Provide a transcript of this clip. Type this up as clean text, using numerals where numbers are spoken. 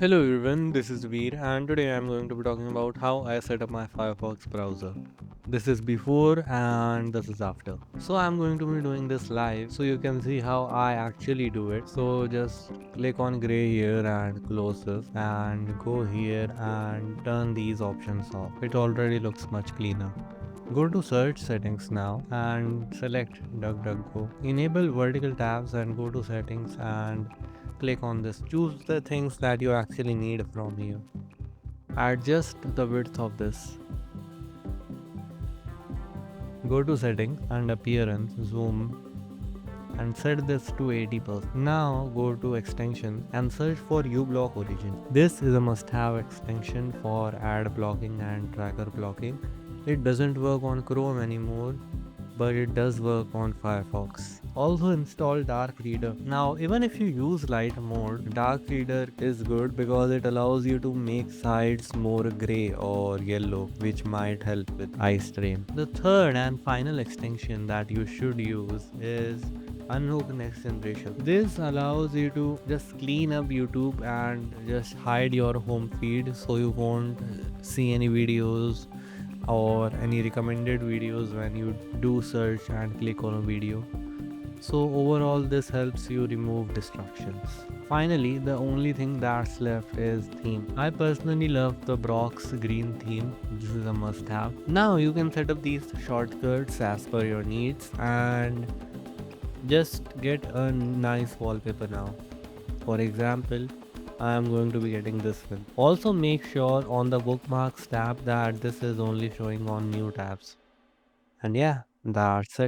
Hello everyone, this is Veer and today I'm going to be talking about how I set up my Firefox browser. This is before and this is after. So I'm going to be doing this live so you can see how I actually do it. So just click on gray here and close this and go here and turn these options off. It already looks much cleaner. Go to search settings now and select DuckDuckGo. Enable vertical tabs and go to settings and click on this. Choose the things that you actually need from here. Adjust the width of this. Go to settings and appearance, zoom and set this to 80%. Now go to extension and search for uBlock origin. This is a must-have extension for ad blocking and tracker blocking. It doesn't work on Chrome anymore, but it does work on Firefox. Also install Dark Reader. Now even if you use light mode, Dark Reader is good because it allows you to make sides more gray or yellow, which might help with eye strain. The third and final extension that you should use is Unhook Next Generation. This allows you to just clean up YouTube and just hide your home feed so you won't see any videos or any recommended videos when you do search and click on a video. So overall this helps you remove distractions. Finally, the only thing that's left is theme. I personally love the Brock's green theme. This is a must have. Now you can set up these shortcuts as per your needs and just get a nice wallpaper now. For example, I am going to be getting this one. Also make sure on the bookmarks tab that this is only showing on new tabs. And yeah, that's it.